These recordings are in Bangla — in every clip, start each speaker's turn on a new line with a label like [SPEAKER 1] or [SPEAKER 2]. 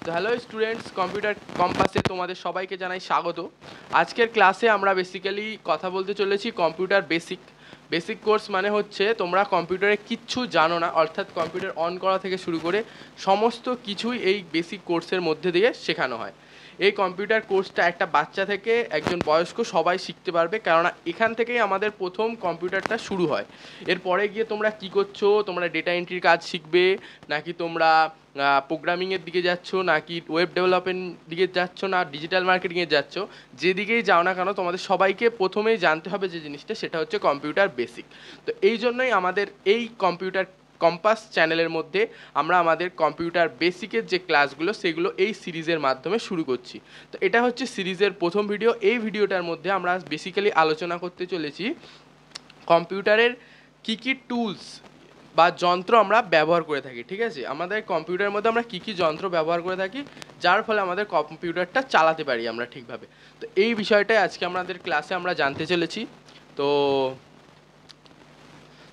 [SPEAKER 1] তো হ্যালো স্টুডেন্টস, কম্পিউটার কম্পাসে তোমাদের সবাইকে জানাই স্বাগত। আজকের ক্লাসে আমরা বেসিক্যালি কথা বলতে চলেছি কম্পিউটার বেসিক কোর্স। মানে হচ্ছে তোমরা কম্পিউটারে কিচ্ছু জানো না, অর্থাৎ কম্পিউটার অন করা থেকে শুরু করে সমস্ত কিছুই এই বেসিক কোর্সের মধ্যে দিয়ে শেখানো হয়। এই কম্পিউটার কোর্সটা একটা বাচ্চা থেকে একজন বয়স্ক সবাই শিখতে পারবে, কেননা এখান থেকেই আমাদের প্রথম কম্পিউটারটা শুরু হয়। এরপরে গিয়ে তোমরা কি করছো, তোমরা ডেটা এন্ট্রির কাজ শিখবে, নাকি তোমরা প্রোগ্রামিংয়ের দিকে যাচ্ছ, নাকি ওয়েব ডেভেলপমেন্ট দিকে যাচ্ছ, না ডিজিটাল মার্কেটিংয়ে যাচ্ছ, যেদিকেই যাও না কেন তোমাদের সবাইকে প্রথমেই জানতে হবে যে জিনিসটা, সেটা হচ্ছে কম্পিউটার বেসিক। তো এই জন্যই আমাদের এই কম্পিউটার কম্পাস চ্যানেলের মধ্যে আমরা আমাদের কম্পিউটার বেসিকের যে ক্লাসগুলো সেগুলো এই সিরিজের মাধ্যমে শুরু করছি। তো এটা হচ্ছে সিরিজের প্রথম ভিডিও। এই ভিডিওটার মধ্যে আমরা বেসিক্যালি আলোচনা করতে চলেছি কম্পিউটারের কী কী টুলস বা যন্ত্র আমরা ব্যবহার করে থাকি। ঠিক আছে, আমাদের কম্পিউটারের মধ্যে আমরা কী কী যন্ত্র ব্যবহার করে থাকি যার ফলে আমাদের কম্পিউটারটা চালাতে পারি আমরা ঠিকভাবে। তো এই বিষয়টাই আজকে আমাদের ক্লাসে আমরা জানতে চলেছি। তো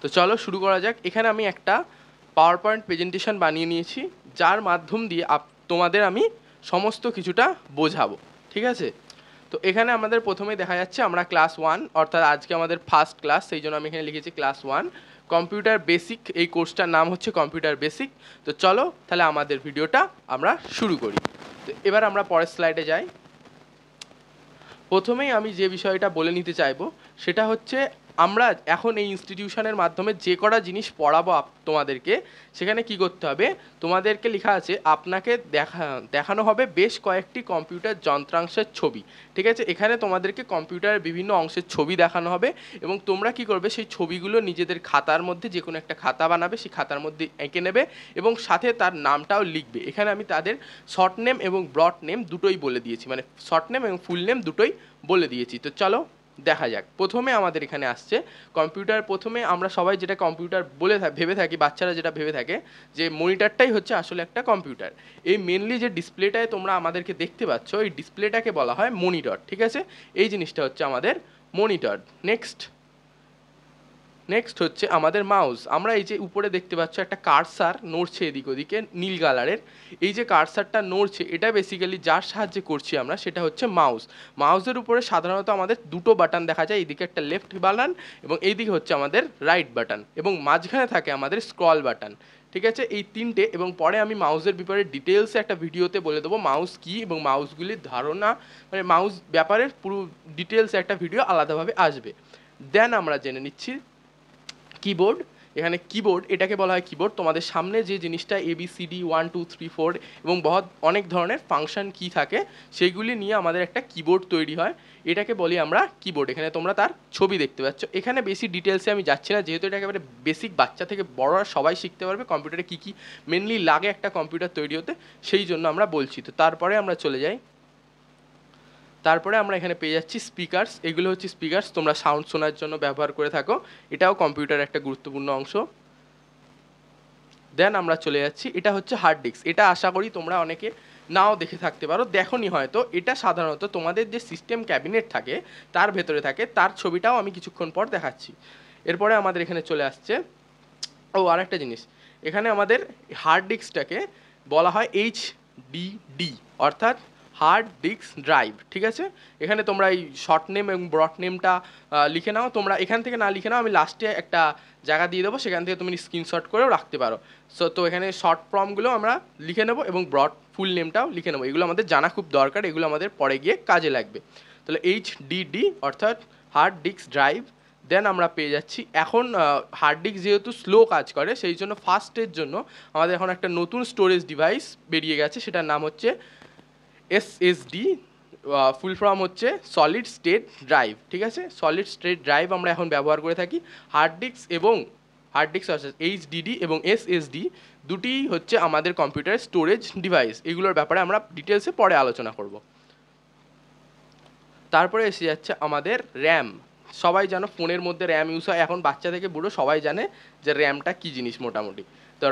[SPEAKER 1] তো চলো শুরু করা যাক। এখানে আমি একটা পাওয়ার পয়েন্ট প্রেজেন্টেশন বানিয়ে নিয়েছি, যার মাধ্যম দিয়ে তোমাদের আমি সমস্ত কিছুটা বোঝাবো। ঠিক আছে, তো এখানে আমাদের প্রথমেই দেখা যাচ্ছে আমরা ক্লাস 1, অর্থাৎ আজকে আমাদের ফার্স্ট ক্লাস, সেই জন্য আমি এখানে লিখেছি ক্লাস 1 কম্পিউটার বেসিক। এই কোর্সটার নাম হচ্ছে কম্পিউটার বেসিক। তো চলো তাহলে আমাদের ভিডিওটা আমরা শুরু করি। তো এবার আমরা পরের স্লাইডে যাই। প্রথমেই আমি যে বিষয়টা বলে নিতে চাইবো সেটা হচ্ছে আমরা এখন এই ইনস্টিটিউশনের মাধ্যমে যে কটা জিনিস পড়াবো তোমাদেরকে, সেখানে কি করতে হবে, তোমাদেরকে লেখা আছে আপনাকে দেখানো হবে বেশ কয়েকটি কম্পিউটার যন্ত্রাংশের ছবি। ঠিক আছে, এখানে তোমাদেরকে কম্পিউটারের বিভিন্ন অংশের ছবি দেখানো হবে এবং তোমরা কি করবে, সেই ছবিগুলো নিজেদের খাতার মধ্যে যে কোনো একটা খাতা বানাবে, সেই খাতার মধ্যে এঁকে নেবে এবং সাথে তার নামটাও লিখবে। এখানে আমি তাদের শর্ট নেম এবং ব্রড নেম দুটোই বলে দিয়েছি, মানে শর্ট নেম এবং ফুল নেম দুটোই বলে দিয়েছি। তো চলো দেখা যাক। প্রথমে আমাদের এখানে আসছে কম্পিউটার। প্রথমে আমরা সবাই যেটা কম্পিউটার বলে ভেবে থাকি, বাচ্চারা যেটা ভেবে থাকে যে মনিটরটাই হচ্ছে আসলে একটা কম্পিউটার। এই মেনলি যে ডিসপ্লেটায় তোমরা আমাদেরকে দেখতে পাচ্ছ, এই ডিসপ্লেটাকে বলা হয় মনিটর। ঠিক আছে, এই জিনিসটা হচ্ছে আমাদের মনিটর। নেক্সট হচ্ছে আমাদের মাউস। আমরা এই যে উপরে দেখতে পাচ্ছ একটা কার্সার নড়ছে এদিক ওদিকে নীল কালারের, এই যে কার্সারটা নড়ছে এটা বেসিক্যালি যার সাহায্যে করছি আমরা সেটা হচ্ছে মাউস। মাউসের উপরে সাধারণত আমাদের দুটো বাটন দেখা যায়, এইদিকে একটা লেফট বাটন এবং এইদিকে হচ্ছে আমাদের রাইট বাটন, এবং মাঝখানে থাকে আমাদের স্ক্রল বাটন। ঠিক আছে, এই তিনটে। এবং পরে আমি মাউসের ব্যাপারে ডিটেলসে একটা ভিডিওতে বলে দেবো মাউস কী এবং মাউসগুলির ধারণা, মানে মাউস ব্যাপারের পুরো ডিটেলসে একটা ভিডিও আলাদাভাবে আসবে। দেন আমরা জেনে নিচ্ছি কিবোর্ড। এখানে কিবোর্ড, এটাকে বলা হয় কিবোর্ড। তোমাদের সামনে যে জিনিসটা ABCD 1 2 3 4 এবং অনেক ধরনের ফাংশন কি থাকে সেইগুলি নিয়ে আমাদের একটা কিবোর্ড তৈরি হয়, এটাকে বলি আমরা কিবোর্ড। এখানে তোমরা তার ছবি দেখতে পাচ্ছ। এখানে বেশি ডিটেলসে আমি যাচ্ছি না, যেহেতু এটা একেবারে বেসিক, বাচ্চা থেকে বড়রা সবাই শিখতে পারবে কম্পিউটারে কী কী মেনলি লাগে একটা কম্পিউটার তৈরি হতে, সেই জন্য আমরা বলছি। তো তারপরে আমরা চলে যাই। তারপরে আমরা এখানে পেয়ে যাচ্ছি স্পিকার্স। এগুলো হচ্ছে স্পিকার্স, তোমরা সাউন্ড শোনার জন্য ব্যবহার করে থাকো, এটাও কম্পিউটার একটা গুরুত্বপূর্ণ অংশ। দেন আমরা চলে যাচ্ছি, এটা হচ্ছে হার্ড ডিস্ক। এটা আশা করি তোমরা অনেকে নাও দেখে থাকতে পারো, দেখোনি হয়তো। এটা সাধারণত তোমাদের যে সিস্টেম ক্যাবিনেট থাকে তার ভেতরে থাকে, তার ছবিটাও আমি কিছুক্ষণ পর দেখাচ্ছি। এরপরে আমাদের এখানে চলে আসছে আর একটা জিনিস, এখানে আমাদের হার্ড ডিস্কটাকে বলা হয় HDD, অর্থাৎ হার্ড ডিস্ক ড্রাইভ। ঠিক আছে, এখানে তোমরা এই শর্ট নেম এবং ব্রড নেমটা লিখে নাও। তোমরা এখান থেকে না লিখে নাও, আমি লাস্টে একটা জায়গা দিয়ে দেবো, সেখান থেকে তুমি স্ক্রিনশট করেও রাখতে পারো। তো এখানে শর্ট ফর্মগুলো আমরা লিখে নেবো এবং ব্রড ফুল নেমটাও লিখে নেবো। এগুলো আমাদের জানা খুব দরকার, এগুলো আমাদের পরে গিয়ে কাজে লাগবে। তাহলে HDD অর্থাৎ হার্ড ডিস্ক ড্রাইভ। দেন আমরা পেয়ে যাচ্ছি এখন হার্ড ডিস্ক যেহেতু স্লো কাজ করে, সেই জন্য ফাস্টের জন্য আমাদের এখন একটা নতুন স্টোরেজ ডিভাইস বেরিয়ে গেছে, সেটার নাম হচ্ছে SSD। ফুল ফর্ম হচ্ছে সলিড স্টেট ড্রাইভ। ঠিক আছে, সলিড স্টেট ড্রাইভ আমরা এখন ব্যবহার করে থাকি। হার্ড ডিস্ক অর্থাৎ HDD এবং SSD দুটিই হচ্ছে আমাদের কম্পিউটারের স্টোরেজ ডিভাইস। এগুলোর ব্যাপারে আমরা ডিটেলসে পরে আলোচনা করব। তারপরে এসে যাচ্ছে আমাদের র্যাম। সবাই জানো ফোনের মধ্যে র্যাম ইউজ হয়, এখন বাচ্চা থেকে বুড়ো সবাই জানে যে র্যামটা কী জিনিস মোটামুটি। তো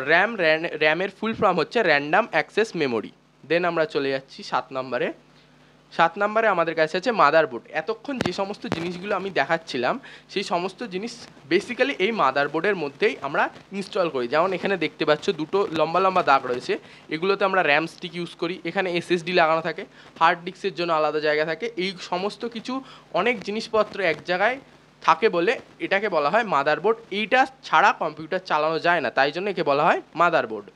[SPEAKER 1] র্যামের ফুল ফর্ম হচ্ছে র্যান্ডাম অ্যাক্সেস মেমোরি। দেন আমরা চলে যাচ্ছি 7 নম্বরে, 7 নম্বরে আমাদের কাছে আছে মাদারবোর্ড। এতক্ষণ যে সমস্ত জিনিসগুলো আমি দেখাচ্ছিলাম সেই সমস্ত জিনিস বেসিক্যালি এই মাদারবোর্ডের মধ্যেই আমরা ইনস্টল করি। যেমন এখানে দেখতে পাচ্ছ দুটো লম্বা লম্বা দাগ রয়েছে, এগুলোতে আমরা র্যাম স্টিক ইউজ করি। এখানে এসএসডি লাগানো থাকে, হার্ড ডিস্কের জন্য আলাদা জায়গা থাকে। এই সমস্ত কিছু অনেক জিনিসপত্র এক জায়গায় থাকে বলে এটাকে বলা হয় মাদারবোর্ড। এইটা ছাড়া কম্পিউটার চালানো যায় না, তাই জন্য একে বলা হয় মাদারবোর্ড।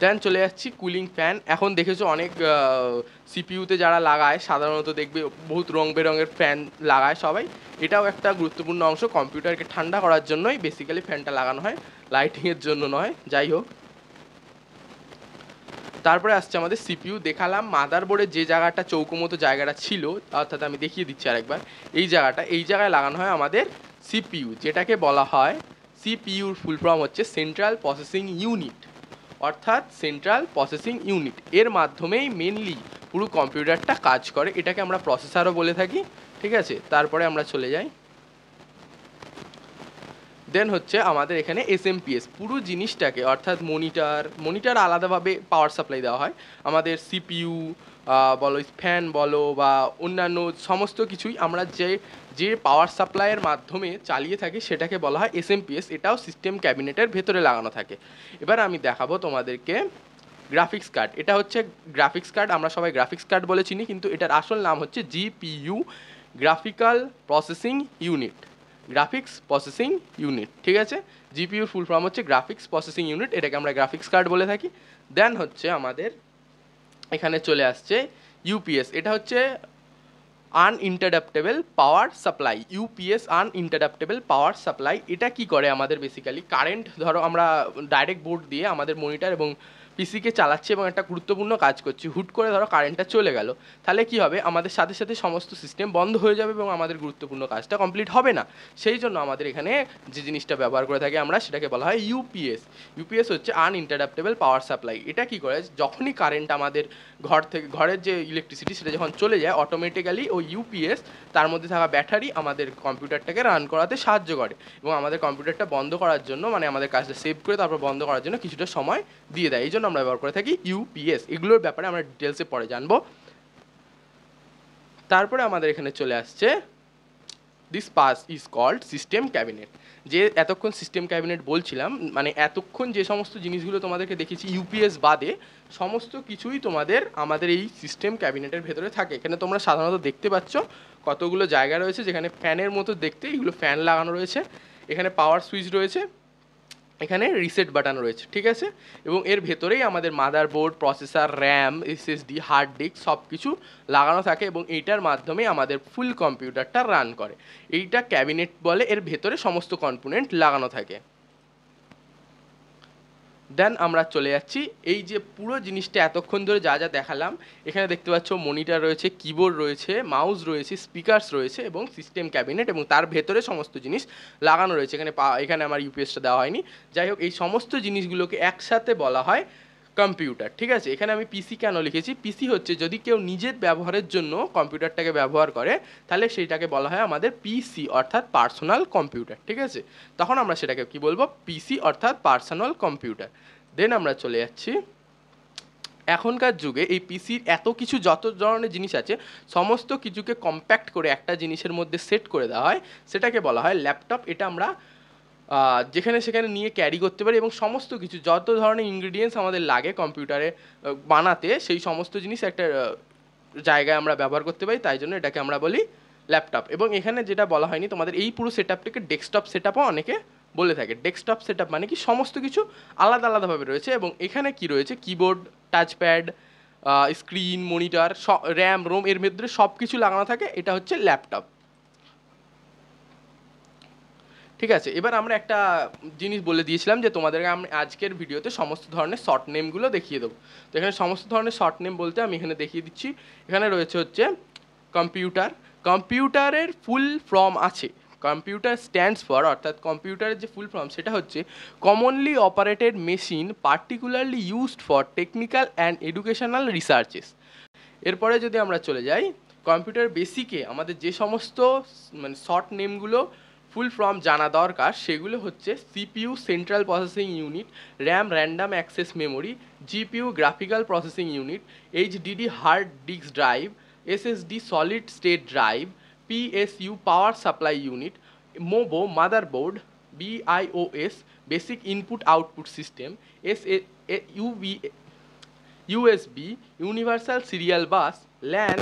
[SPEAKER 1] দেন চলে যাচ্ছি কুলিং ফ্যান। এখন দেখেছো অনেক সিপিইউতে যারা লাগায় সাধারণত দেখবে বহুত রং বেরঙের ফ্যান লাগায় সবাই। এটাও একটা গুরুত্বপূর্ণ অংশ, কম্পিউটারকে ঠান্ডা করার জন্যই বেসিক্যালি ফ্যানটা লাগানো হয়, লাইটিংয়ের জন্য নয়। যাই হোক, তারপরে আসছে আমাদের সিপিইউ। দেখালাম মাদারবোর্ডের যে জায়গাটা চৌকো মতো জায়গাটা ছিল, অর্থাৎ আমি দেখিয়ে দিচ্ছি আরেকবার, এই জায়গায় লাগানো হয় আমাদের সিপিইউ, যেটাকে বলা হয় সিপিইউর ফুল ফর্ম হচ্ছে সেন্ট্রাল প্রসেসিং ইউনিট, অর্থাৎ সেন্ট্রাল প্রসেসিং ইউনিট। এর মাধ্যমেই মেনলি পুরো কম্পিউটারটা কাজ করে, এটাকে আমরা প্রসেসরও বলে থাকি। ঠিক আছে, তারপরে আমরা চলে যাই। দেন হচ্ছে আমাদের এখানে এসএমপিএস। পুরো জিনিসটাকে অর্থাৎ মনিটর আলাদাভাবে পাওয়ার সাপ্লাই দেওয়া হয়। আমাদের সিপিইউ বলো, ফ্যান বলো বা অন্যান্য সমস্ত কিছুই আমরা যে পাওয়ার সাপ্লাইয়ের মাধ্যমে চালিয়ে থাকি সেটাকে বলা হয় এসএমপিএস। এটাও সিস্টেম ক্যাবিনেটের ভেতরে লাগানো থাকে। এবার আমি দেখাবো তোমাদেরকে গ্রাফিক্স কার্ড। এটা হচ্ছে গ্রাফিক্স কার্ড, আমরা সবাই গ্রাফিক্স কার্ড বলে চিনি, কিন্তু এটার আসল নাম হচ্ছে GPU, graphical processing unit. Graphics processing unit, ঠিক আছে। জিপিইউর ফুল ফর্ম হচ্ছে গ্রাফিক্স প্রসেসিং ইউনিট, এটাকে আমরা গ্রাফিক্স কার্ড বলে থাকি। দেন হচ্ছে আমাদের এখানে চলে আসছে ইউপিএস। এটা হচ্ছে আনইন্টারাপ্টেবল power supply. UPS আনইন্টারাপ্টেবল power supply. এটা কি করে আমাদের বেসিক্যালি কারেন্ট, ধরো আমরা ডাইরেক্ট বোর্ড দিয়ে আমাদের মনিটর এবং পিসিকে চালাচ্ছি এবং একটা গুরুত্বপূর্ণ কাজ করছি, হুট করে ধরো কারেন্টটা চলে গেল, তাহলে কি হবে, আমাদের সাথে সাথে সমস্ত সিস্টেম বন্ধ হয়ে যাবে এবং আমাদের গুরুত্বপূর্ণ কাজটা কমপ্লিট হবে না। সেই জন্য আমাদের এখানে যে জিনিসটা ব্যবহার করে থাকি আমরা, সেটাকে বলা হয় ইউপিএস। ইউপিএস হচ্ছে আনইন্টারাপ্টেবল পাওয়ার সাপ্লাই। এটা কি করে, যখনই কারেন্ট আমাদের ঘরের যে ইলেকট্রিসিটি সেটা যখন চলে যায়, অটোমেটিক্যালি ওই ইউপিএস তার মধ্যে থাকা ব্যাটারি আমাদের কম্পিউটারটাকে রান করাতে সাহায্য করে এবং আমাদের কম্পিউটারটা বন্ধ করার জন্য, মানে আমাদের কাজটা সেভ করে তারপর বন্ধ করার জন্য কিছুটা সময় দিয়ে দেয়। এই জন্য আমরা ব্যবহার করে থাকি ইউপিএস। এগুলোর ব্যাপারে আমরা ডিটেলসে পরে জানবো। তারপরে আমাদের এখানে চলে আসছে this pass is called system cabinet. যে এতক্ষণ সিস্টেম ক্যাবিনেট বলছিলাম, মানে এতক্ষণ যে সমস্ত জিনিসগুলো তোমাদেরকে দেখেছি ইউপিএস বাদে সমস্ত কিছুই আমাদের এই সিস্টেম ক্যাবিনেটের ভেতরে থাকে। এখানে তোমরা সাধারণত দেখতে পাচ্ছ কতগুলো জায়গা রয়েছে যেখানে ফ্যানের মতো দেখতে, এগুলো ফ্যান লাগানো রয়েছে। এখানে পাওয়ার সুইচ রয়েছে, এখানে রিসেট বাটন রয়েছে, ঠিক আছে। এবং এর ভেতরেই আমাদের motherboard, processor, RAM, SSD, hard disk সব কিছু লাগানো থাকে এবং এইটার মাধ্যমে আমাদের ফুল কম্পিউটারটা রান করে। এইটা ক্যাবিনেট বলে, এর ভেতরে সমস্ত কম্পোনেন্ট লাগানো থাকে। দেন আমরা চলে যাচ্ছি এই যে পুরো জিনিসটা এতক্ষণ ধরে যা যা দেখালাম, এখানে দেখতে পাচ্ছ মনিটর রয়েছে, কিবোর্ড রয়েছে, মাউস রয়েছে, স্পিকার্স রয়েছে এবং সিস্টেম ক্যাবিনেট, এবং তার ভেতরে সমস্ত জিনিস লাগানো রয়েছে। এখানে আমার ইউপিএসটা দেওয়া হয়নি। যাই হোক, এই সমস্ত জিনিসগুলোকে একসাথে বলা হয় কম্পিউটার, ঠিক আছে। এখানে আমি পিসি কেন লিখেছি, পিসি হচ্ছে যদি কেউ নিজের ব্যবহারের জন্য কম্পিউটারটাকে ব্যবহার করে তাহলে সেইটাকে বলা হয় আমাদের পিসি অর্থাৎ পার্সোনাল কম্পিউটার, ঠিক আছে। তখন আমরা সেটাকে কি বলবো, পিসি অর্থাৎ পার্সোনাল কম্পিউটার। দেন আমরা চলে যাচ্ছি এখনকার যুগে এই পিসির এত কিছু যত ধরনের জিনিস আছে সমস্ত কিছুকে কম্প্যাক্ট করে একটা জিনিসের মধ্যে সেট করে দেওয়া হয়, সেটাকে বলা হয় ল্যাপটপ। এটা আমরা যেখানে সেখানে নিয়ে ক্যারি করতে পারি এবং সমস্ত কিছু যত ধরনের ইনগ্রিডিয়েন্টস আমাদের লাগে কম্পিউটারে বানাতে সেই সমস্ত জিনিস একটা জায়গায় আমরা ব্যবহার করতে পারি, তাই জন্য এটাকে আমরা বলি ল্যাপটপ। এবং এখানে যেটা বলা হয়নি তোমাদের, এই পুরো সেট আপটাকে ডেস্কটপ সেট আপও অনেকে বলে থাকে। ডেস্কটপ সেট আপ মানে কি সমস্ত কিছু আলাদা আলাদাভাবে রয়েছে এবং এখানে কি রয়েছে, keyboard, touchpad, screen, monitor, RAM, ROM, এর মধ্যে সব কিছু লাগানো থাকে। এটা হচ্ছে ল্যাপটপ, ঠিক আছে। এবার আমরা একটা জিনিস বলে দিয়েছিলাম যে তোমাদেরকে আমি আজকের ভিডিওতে সমস্ত ধরনের শর্ট নেমগুলো দেখিয়ে দেবো। তো এখানে সমস্ত ধরনের শর্ট নেম বলতে আমি এখানে দেখিয়ে দিচ্ছি। এখানে রয়েছে হচ্ছে কম্পিউটার। কম্পিউটারের ফুল ফর্ম আছে, কম্পিউটার স্ট্যান্ডস ফর, অর্থাৎ কম্পিউটারের যে ফুল ফর্ম সেটা হচ্ছে commonly operated machine particularly used for technical and educational researches. এরপরে যদি আমরা চলে যাই কম্পিউটার বেসিকে আমাদের যে সমস্ত মানে শর্ট নেমগুলো ফুল ফর্ম জানা দরকার সেগুলো হচ্ছে CPU central processing unit, RAM random access memory, GPU graphical processing unit, HDD hard disk drive, SSD solid state drive, PSU power supply unit, mobo motherboard, BIOS basic input output system, USB universal serial bus, LAN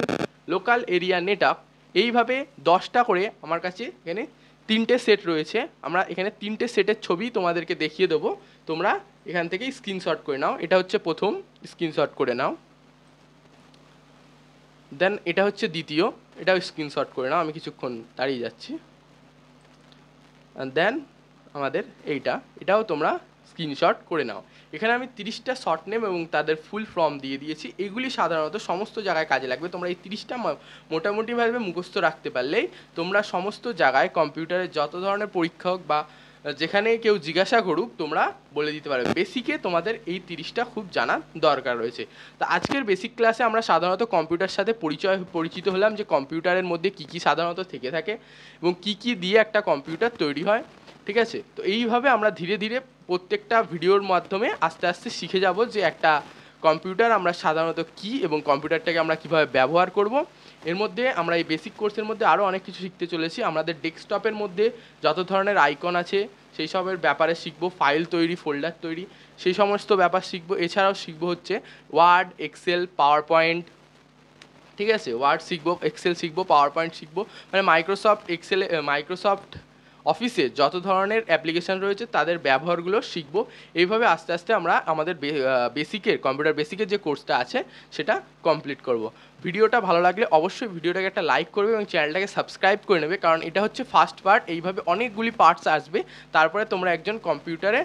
[SPEAKER 1] local area network. এইভাবে 10টা করে আমার কাছে এখানে 3টে সেট রয়েছে। আমরা এখানে 3টে সেটের ছবি তোমাদেরকে দেখিয়ে দেবো, তোমরা এখান থেকে স্ক্রিনশট করে নাও। এটা হচ্ছে প্রথম, স্ক্রিনশট করে নাও। দেন এটা হচ্ছে দ্বিতীয়, এটাও স্ক্রিনশট করে নাও, আমি কিছুক্ষণ দাঁড়িয়ে যাচ্ছি। দেন আমাদের এটাও তোমরা স্ক্রিনশট করে নাও। এখানে আমি 30টা শর্ট নেম এবং তাদের ফুল ফর্ম দিয়ে দিয়েছি। এগুলি সাধারণত সমস্ত জায়গায় কাজে লাগবে। তোমরা এই 30টা মোটামুটিভাবে মুখস্থ রাখতে পারলেই তোমরা সমস্ত জায়গায় কম্পিউটারের যত ধরনের পরীক্ষা হোক বা যেখানে কেউ জিজ্ঞাসা করুক তোমরা বলে দিতে পারবে। বেসিকে তোমাদের এই 30টা খুব জানা দরকার রয়েছে। তো আজকের বেসিক ক্লাসে আমরা সাধারণত কম্পিউটার সাথে পরিচিত হলাম, যে কম্পিউটারের মধ্যে কী কী সাধারণত থেকে থাকে এবং কী কী দিয়ে একটা কম্পিউটার তৈরি হয়। ঠিক আছে, তো এইভাবে আমরা ধীরে ধীরে প্রত্যেকটা ভিডিওর মাধ্যমে আস্তে আস্তে শিখে যাব যে একটা কম্পিউটার আমরা সাধারণত কী এবং কম্পিউটারটাকে আমরা কীভাবে ব্যবহার করব। এর মধ্যে আমরা এই বেসিক কোর্সের মধ্যে আরও অনেক কিছু শিখতে চলেছি। আমাদের ডেস্কটপের মধ্যে যত ধরনের আইকন আছে সেই সবের ব্যাপারে শিখবো, ফাইল তৈরি, ফোল্ডার তৈরি, সেই সমস্ত ব্যাপার শিখবো। এছাড়াও শিখবো হচ্ছে ওয়ার্ড, এক্সেল, পাওয়ার পয়েন্ট। ঠিক আছে, ওয়ার্ড শিখবো, এক্সেল শিখবো, পাওয়ার পয়েন্ট শিখবো, মানে মাইক্রোসফট অফিসে যত ধরনের অ্যাপ্লিকেশান রয়েছে তাদের ব্যবহারগুলো শিখব। এইভাবে আস্তে আস্তে আমরা আমাদের কম্পিউটার বেসিকের যে কোর্সটা আছে সেটা কমপ্লিট করব। ভিডিওটা ভালো লাগলে অবশ্যই ভিডিওটাকে একটা লাইক করবে এবং চ্যানেলটাকে সাবস্ক্রাইব করে নেবে, কারণ এটা হচ্ছে ফার্স্ট পার্ট। এইভাবে অনেকগুলি পার্টস আসবে, তারপরে তোমরা একজন কম্পিউটারে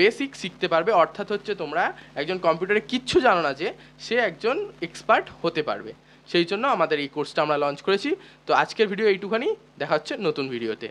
[SPEAKER 1] বেসিক শিখতে পারবে। অর্থাৎ হচ্ছে তোমরা একজন কম্পিউটারে কিচ্ছু জানো না যে সে একজন এক্সপার্ট হতে পারবে। সেই জন্য আমাদের এই কোর্সটা আমরা লঞ্চ করেছি। তো আজকের ভিডিও এইটুখানি, দেখা হচ্ছে নতুন ভিডিওতে।